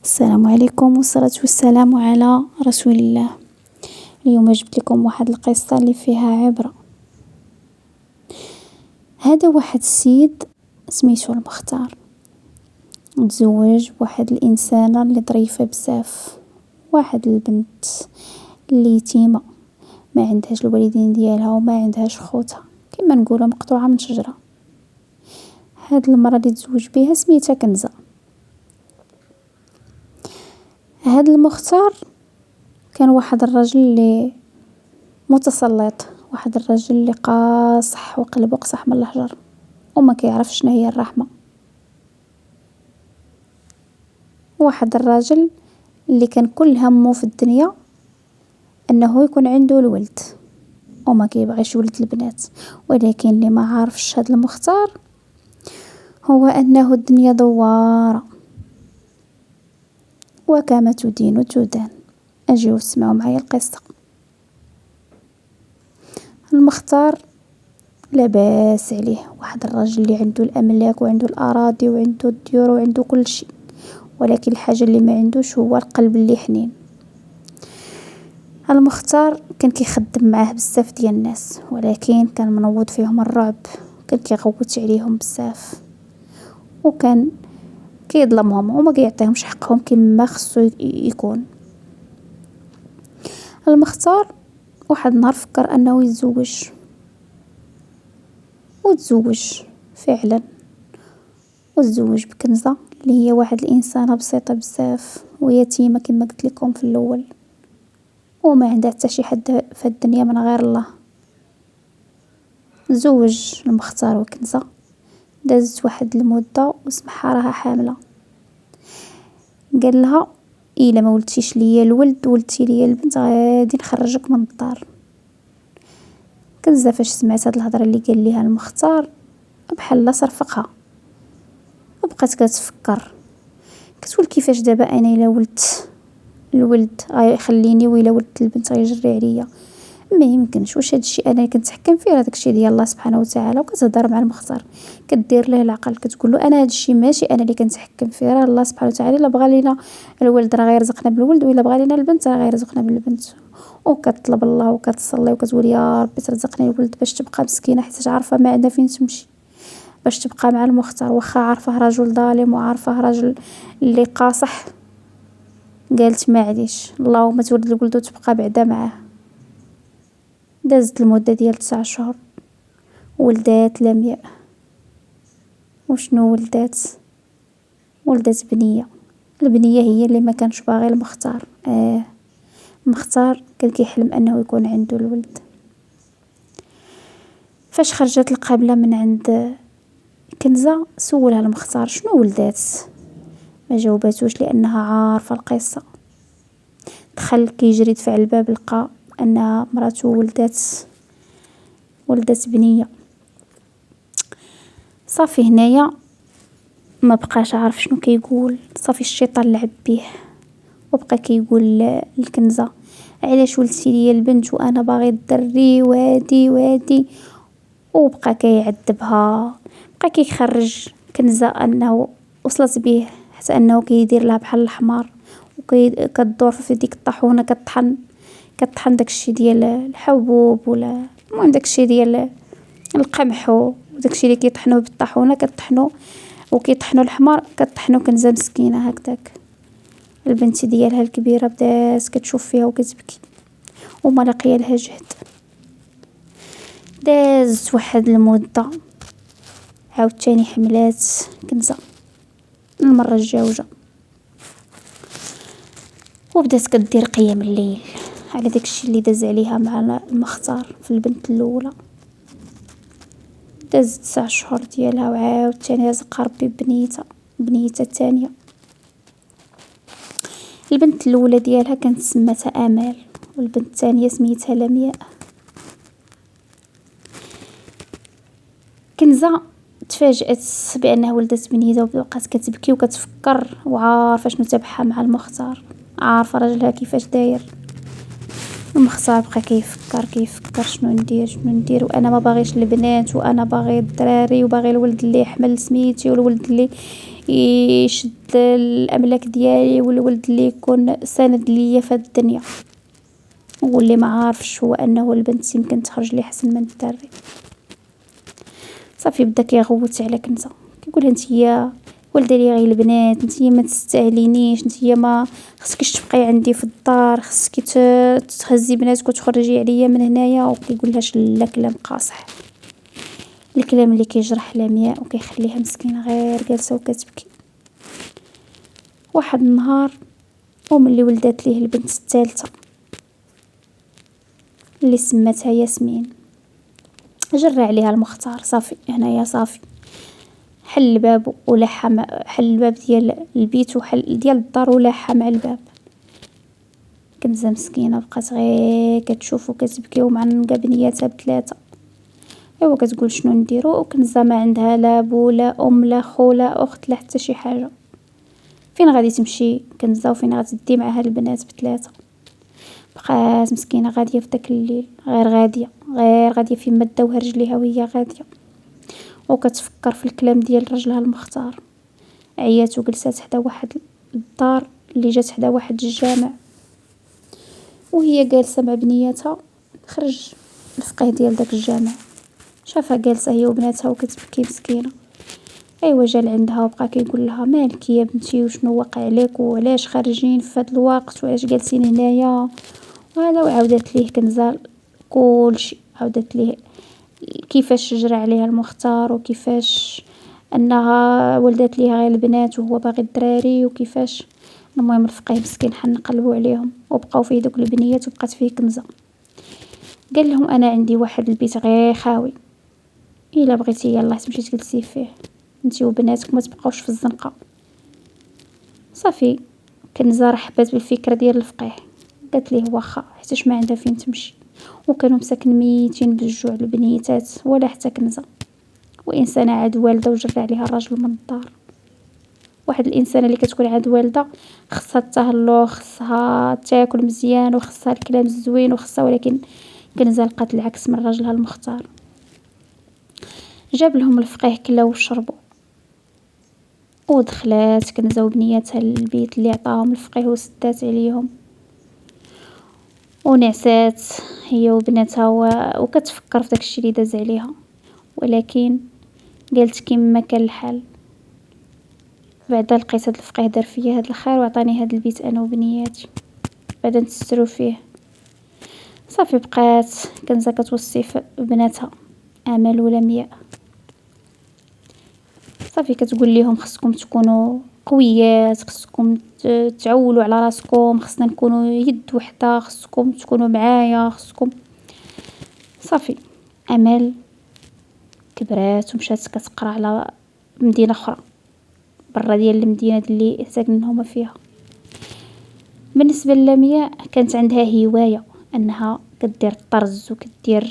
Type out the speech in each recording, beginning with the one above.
السلام عليكم والصلاة والسلام على رسول الله. اليوم جبت لكم واحد القصة اللي فيها عبرة. هذا واحد السيد سميتو المختار، متزوج بواحد الإنسانة اللي ظريفة بزاف، واحد البنت اللي يتيمة ما عندهاش الوالدين ديالها وما عندهاش خوتها، كما نقولوا مقطوعة من شجرة. هاد المرأة اللي تزوج بها سميتها كنزة. هاد المختار كان واحد الرجل اللي متسلط، واحد الرجل اللي قاصح وقلبه قصح من الحجر وما كيعرفش شنو هي الرحمة. واحد الراجل اللي كان كل همه في الدنيا انه يكون عنده الولد وما كيبغيش ولد البنات، ولكن اللي ما عارفش هاد المختار هو انه الدنيا دوارة وكما تدين تدان. اجيو اسمعوا معايا القصة. المختار لاباس عليه، واحد الرجل اللي عنده الاملاك وعنده الاراضي وعنده الديور وعنده كل شيء، ولكن الحاجة اللي ما عندوش هو القلب اللي حنين. المختار كان كيخدم معاه بزاف ديال الناس، ولكن كان منوض فيهم الرعب، كان كيغوت عليهم بزاف وكان كيظلمهم وما كيعطيهمش حقهم كما خصو يكون. المختار واحد النهار فكر انه يتزوج، وتزوج فعلا، وتزوج بكنزة اللي هي واحد الانسانة بسيطة بزاف ويتيمة كما قلت لكم في الاول، وما عندها حتى شي حد في الدنيا من غير الله. تزوج المختار وكنزة، دازت واحد المدة وسمعها راها حاملة. قال لها الا ما ولدتيش ليا الولد ولدتي ليا البنت غادي نخرجك من الدار. كنزة فاش سمعت هاد الهضره اللي قال ليها المختار بحال لا صرفقها، وبقات كتفكر، كتقول كيفاش دابا انا الا ولدت الولد غيخليني وإلا ولدت البنت غيجري عليا؟ ما يمكنش، واش هاد الشيء انا كنتحكم فيه؟ هذاك الشيء ديال الله سبحانه وتعالى. وكتهضر مع المختار، كدير له العقل، كتقول له انا هاد الشيء ماشي انا اللي كنتحكم فيه، راه الله سبحانه وتعالى الا بغى لينا الولد راه غيرزقنا بالولد، وإلا بغى لينا البنت راه غيرزقنا بالبنت. وكتطلب الله وكتصلي وكتقول يا ربي ترزقني الولد باش تبقى مسكينه، حيت عارفه ما عندها فين تمشي، باش تبقى مع المختار واخا عارفه رجل ظالم وعارفه رجل اللي قاصح. قالت معليش، اللهم تولد الولد وتبقى بعدا معاه. دازت المدة ديال 9 شهور، ولدات لمياء. وشنو ولدات؟ ولدات بنية. البنية هي اللي ما كانش باغي المختار. المختار كان كيحلم انه يكون عنده الولد. فاش خرجت القابلة من عند كنزة سولها المختار شنو ولدات، ما جاوباتوش لانها عارفة القصة. دخل كيجري دفع الباب، لقى ان مراته ولدت بنية. صافي هنايا ما بقاش عارف شنو كيقول، صافي الشيطان لعب بيه وبقى كيقول الكنزة علاش ولدتي لي البنت وانا باغي الدري وادي. وبقى كيعذبها، بقى كيخرج كنزة انه وصلت به حتى انه كيدير لها بحال الحمار، وكتدور في ديك الطاحونه كطحن داكشي ديال الحبوب ولا المهم داكشي ديال القمح وداكشي اللي كيطحنوه بالطاحونه كطحنو، وكيطحنوا الحمار كطحنوا كنزة مسكينه هكذاك. البنت ديالها الكبيره بدات كتشوف فيها وكتبكي وما لاقيه لها جهد. دازت واحد المده، عاوتاني حملات كنزة المره الجاوجه، وبدات كدير قيام الليل على داكشي اللي داز عليها مع المختار في البنت الاولى. دازت 9 شهور ديالها وعاوتاني رزق ربي بنيتها الثانيه. البنت الاولى ديالها كانت سماتها امال، والبنت الثانيه سميتها لمياء. كنزة تفاجأت بانها ولدت بنيتها وبقات كتبكي وكتفكر وعارفه شنو تبعها مع المختار، عارفه راجلها كيفاش داير. المختار بقى كيفكر شنو ندير وانا ما باغيش البنات وانا باغي الدراري وباغي الولد اللي يحمل سميتي والولد اللي يشد الاملاك ديالي، والولد اللي يكون سند ليا في هاد الدنيا، واللي ما عارفش هو انه البنت يمكن تخرج لي حسن من الدري. صافي بدا كيغوت على كنزه، كيقولها نتيا ولدي لي غير البنات، نتيا ما تستاهلينيش، نتيا ما خصكيش تبقاي عندي في الدار، خصك تهزي بناتك وتخرجي عليا من هنايا. وكيقولهاش لا كلام قاصح، الكلام اللي كيجرح لمياء وكيخليها مسكينه غير جالسه وكتبكي. واحد النهار وملي ولدات ليه البنت الثالثه اللي سماتها ياسمين، جرى عليها المختار. صافي هنايا صافي حل الباب ولحم، حل الباب ديال البيت وحل ديال الدار ولحم مع الباب. كنزه مسكينه بقات غير كتشوف وكتبكي ومعنقه بنياتها بثلاثه. ايوا كتقول شنو نديرو، وكنزه ما عندها لا بو لا ام لا خو لا اخت لا حتى شي حاجه. فين غادي تمشي كنزه وفين غتدي مع هاد البنات بثلاثه؟ بقات مسكينه غاديه في داك الليل، غير غاديه فين ما داوها رجليها وهي غاديه، وكتفكر في الكلام ديال رجلها المختار. عيات وجلسات حدا واحد الدار اللي جات حدا واحد الجامع، وهي جالسه مع بنياتها. خرج الفقيه ديال داك الجامع، شافها جالسه هي وبناتها وكتبكي مسكينه. ايوا جا لعندها وبقى كيقول لها مالك يا بنتي، وشنو واقع عليك، وعلاش خارجين في هذا الوقت، وعلاش جالسين هنايا وهذا. وعاودت ليه كنزه كلشي، عاودت ليه كيفاش جرى عليها المختار، وكيفاش انها ولدت ليها غير البنات وهو باغي الدراري، وكيفاش. المهم الفقيه مسكين حن قلبوا عليهم وبقاو فيه دوك البنيات وبقات فيه كنزه. قال لهم انا عندي واحد البيت غير خاوي، الا بغيتي يلاه تمشي تجلسي فيه انتي وبناتك، ما تبقاوش في الزنقه. صافي كنزه رحبت بالفكره ديال الفقيه، قالت ليه واخا، حيتاش ما عندها فين تمشي. وكانوا مساكن ميتين بالجوع البنيتات ولا حتى كنزه. وانسانه عاد والده وجرى عليها الرجل من الدار. واحد الانسانه اللي كتكون عاد والده خصها التهلا، خصها تاكل مزيان، وخصها الكلام الزوين وخصها، ولكن كنزه لقات العكس من راجلها المختار. جاب لهم الفقيه كلاو وشربوا، ودخلات كنزه وبنياتها للبيت اللي عطاهم الفقيه وسدات عليهم ونعسات هي وبناتها وكتفكر في داكشي اللي داز عليها. ولكن قالت كيما كان الحال، بعدا لقيت هاد الفقيه دار فيا هاد الخير وعطاني هاد البيت انا وبنياتي، بعدا نتسترو فيه. صافي بقات كنزه كتوصي في بناتها امل ولمياء. صافي كتقول لهم خصكم تكونوا قويات، خصكم تعولوا على راسكم، خصنا نكونوا يد وحده، خصكم تكونوا معايا، خصكم. صافي امل كبرات ومشات كتقرا على مدينه اخرى برا ديال المدينه اللي ساكنين هما فيها. بالنسبه للمياء كانت عندها هوايه انها كدير الطرز وكدير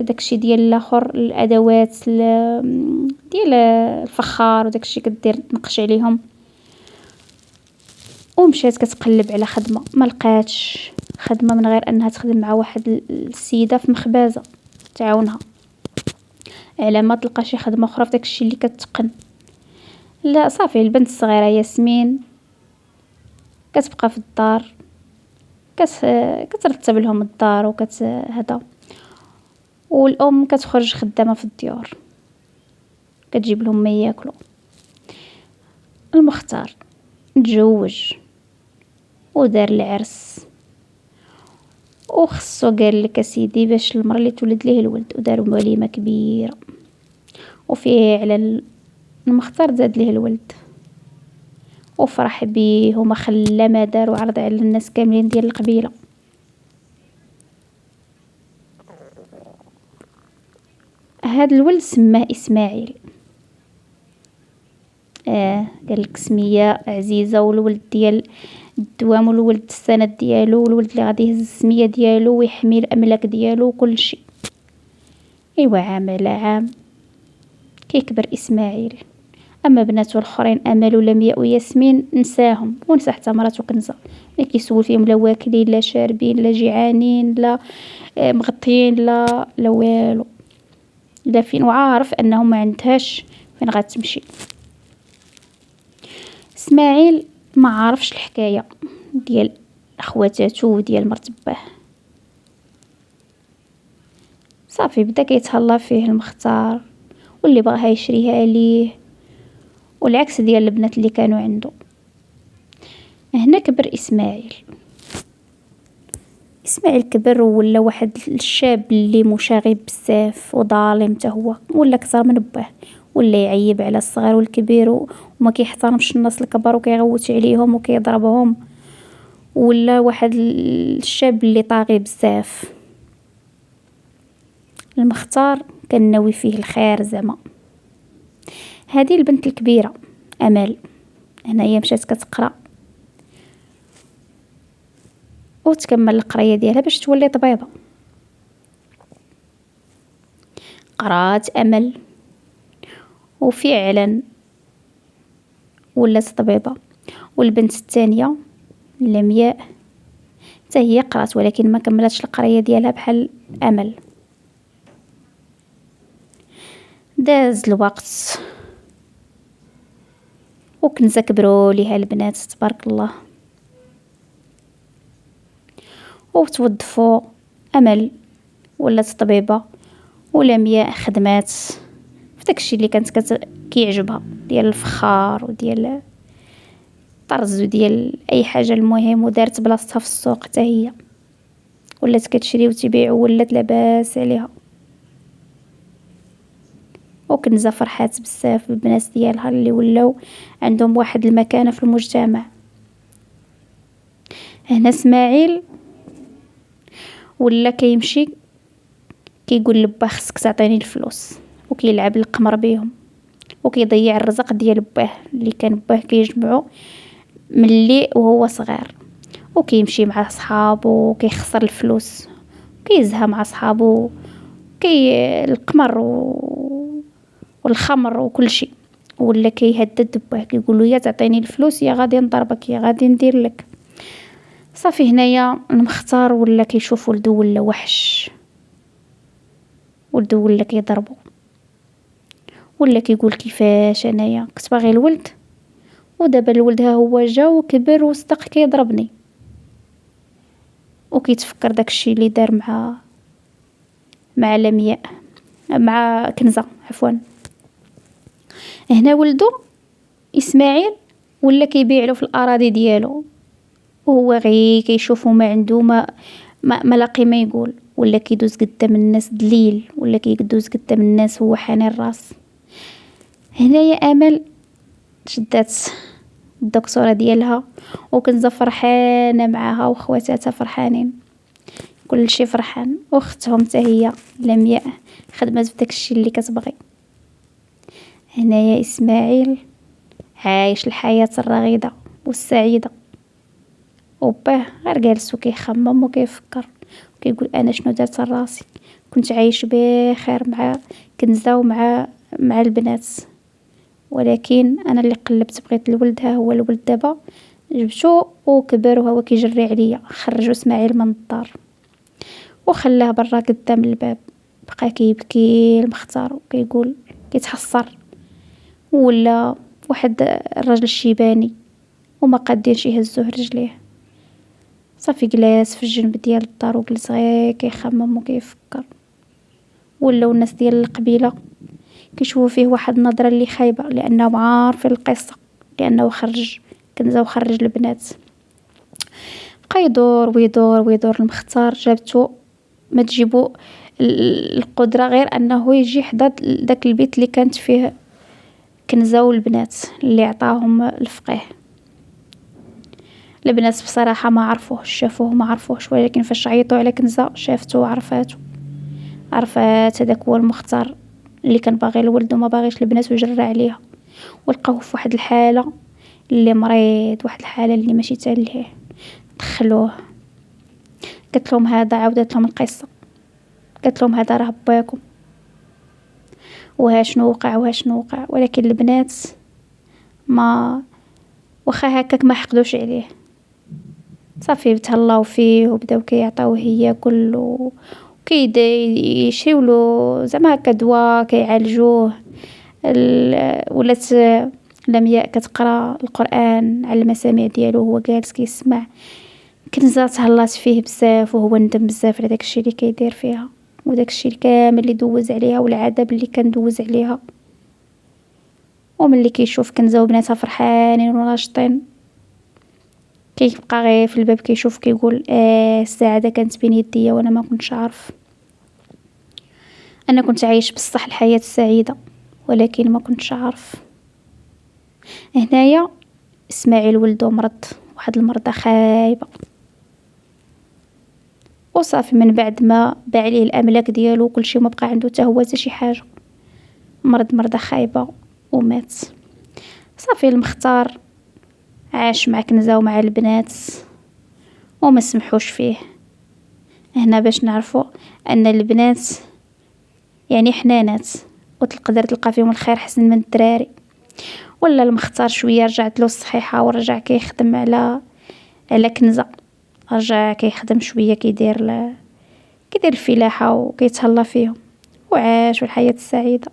داكشي ديال الاخر، الادوات ديال الفخار وداكشي كدير تنقش عليهم. ومشات كتقلب على خدمه، ما لقاتش خدمه من غير انها تخدم مع واحد السيده في مخبازه تعاونها، على ما تلقى شي خدمه اخرى في داكشي اللي كتقن. لا صافي البنت الصغيره ياسمين كتبقى في الدار، كترتب لهم الدار هذا. والام كتخرج خدامه في الديور كتجيب لهم ما ياكلوا. المختار تزوج ودار العرس، وخصو قال لك سيدي باش المراه اللي تولد ليه الولد، وداروا وليمه كبيره وفعلا المختار زاد ليه الولد وفرح بيه، وما خلى ما دار وعرض على الناس كاملين ديال القبيله. هذا الولد سماه اسماعيل. قال لك سميه عزيزه، والولد ديال الدوام، والولد السند ديالو، والولد اللي غادي يهز السميه ديالو ويحمي الاملاك ديالو وكل شيء. ايوا عام على عام كيكبر اسماعيل. اما بناته الاخرين امل ولمياء وياسمين نساهم ونسى حتى مراته كنزه، ما كيسول فيهم لا واكلين لا شاربين لا جيعانين لا مغطيين لا والو، لا فين، وعارف انهم ما عندهاش فين غتمشي. اسماعيل ما عارفش الحكايه ديال اخواتاتو وديال مرت باه. صافي بدا كيتهلا فيه المختار واللي بغاها يشريها ليه، والعكس ديال البنات اللي كانوا عنده. هنا كبر اسماعيل كبر ولا واحد الشاب اللي مشاغب بزاف وظالم حتى هو، ولا اكثر من باه، ولا يعيب على الصغير والكبير وما كيحترمش الناس الكبار وكيغوت عليهم وكيضربهم، ولا واحد الشاب اللي طاغي بزاف. المختار كان ناوي فيه الخير زعما. هذه البنت الكبيره امال هنايا مشات كتقرا وتكمل القرايه ديالها باش تولي طبيبه. قرات امل وفعلا ولات طبيبه. والبنت الثانيه لمياء حتى هي قرات ولكن ما كملتش القرايه ديالها بحال امل. داز الوقت وكنزة كبروا ليها البنات تبارك الله وتوظفوا. امل ولات طبيبه ولمياء خدمات في داكشي اللي كانت كيعجبها ديال الفخار وديال الطرز وديال اي حاجه. المهم ودارت بلاصتها في السوق حتى هي ولات كتشري وتبيع ولات لاباس عليها. وكنزة فرحات بزاف بالبنات ديالها اللي ولاو عندهم واحد المكانه في المجتمع. هنا اسماعيل ولا كيمشي كيقول لباه خصك تعطيني الفلوس، وكيلعب القمر بيهم وكيضيع الرزق ديال باه اللي كان باه كيجمعو ملي وهو صغير. وكيمشي مع صحابو وكيخسر الفلوس كيزها مع صحابو القمر والخمر وكل شيء. ولا كيهدد باه كيقول له يا تعطيني الفلوس يا غادي نضربك يا غادي ندير لك. صافي هنايا المختار ولا كيشوف ولدو ولا وحش، ولدو ولا كيضربو ولا كيقول كيفاش انايا كنت باغي الولد ودابا الولد ها هو جا وكبر وصدق كيضربني. وكيتفكر داكشي اللي دار مع لمياء مع كنزة عفوا. هنا ولدو اسماعيل ولا كيبيع له في الاراضي ديالو وهو غير كيشوفو ما عنده ما لاقي ما يقول. ولا كيدوز قدام الناس دليل ولا كيدوز قدام الناس هو حاني الراس. هنايا امل شدات الدكتوره ديالها وكنزة فرحانه معاها وخواتاتها فرحانين كل شيء فرحان. واختهم حتى هي لمياء خدمت في داكشي اللي كتبغي. هنايا اسماعيل عايش الحياه الرغيده والسعيده وباه غير جالس وكيخمم وكيفكر وكيقول انا شنو درت لراسي. كنت عايش بخير مع كنزة مع البنات، ولكن انا اللي قلبت بغيت الولد ها هو الولد دابا جبتو وكبر وهو كيجري عليا. خرجوا اسماعيل من الدار وخلاه برا قدام الباب. بقى كيبكي المختار وكيقول كيتحسر. ولا واحد الرجل الشيباني وما قادينش يهزوه رجليه. صافي جلاس في الجنب ديال الدار وجلس غير كيخمم وكيفكر. ولاو الناس ديال القبيله كيشوفوا فيه واحد النظره اللي خايبه لانهم عارفين القصه لانه خرج كنزة وخرج البنات. بقى يدور ويدور ويدور المختار جابتو ما تجيبو القدره غير انه يجي حدا داك البيت اللي كانت فيه كنزة والبنات اللي عطاهم الفقيه. البنات بصراحه ما عرفوش شافوه ما عرفوش، ولكن فاش عيطوا على كنزة شافته وعرفات هذاك هو المختار اللي كان باغي الولد وما باغيش البنات وجرى عليها. ولقاوه في واحد الحاله اللي مريض واحد الحاله اللي ماشي تاليه. دخلوه قالت لهم هذا عاودت لهم القصه قالت لهم هذا راه باكم وها شنو وقع. ولكن البنات ما واخا هكاك ما حقدوش عليه. صافي تهلاو فيه وبداو كيعطيوه هي كله يشريولو زعما هكا دواء كيعالجوه. ولات لمياء كتقرا القرآن على المسامع ديالو وهو جالس كيسمع. كنزة تهلات فيه بزاف وهو ندم بزاف على داكشي اللي كيدير فيها وداكشي كامل اللي دوز عليها والعذاب اللي كان دوز عليها. وملي كيشوف كنزة وبناتها فرحانين وناشطين كيبقى غير في الباب كيشوف كيقول السعادة كانت بين يديا وانا ما كنتش عارف. انا كنت عايش بصح الحياة السعيدة ولكن ما كنتش عارف. هنايا اسماعيل ولدو مرض واحد المرضى خايبة وصافي من بعد ما باع عليه الاملاك ديالو وكل شيء ما بقى عنده حتى هو حتى شي حاجه. مرضى خايبه ومات. صافي المختار عاش مع كنزة ومع البنات وما سمحوش فيه. هنا باش نعرفوا ان البنات يعني حنانات وتقدر تلقى فيهم الخير حسن من الدراري. ولا المختار شويه رجعت له الصحيحه ورجع كيخدم على كنزة. رجع كيخدم شويه كيدير الفلاحه وكيتهلا فيهم وعاش الحياه السعيده.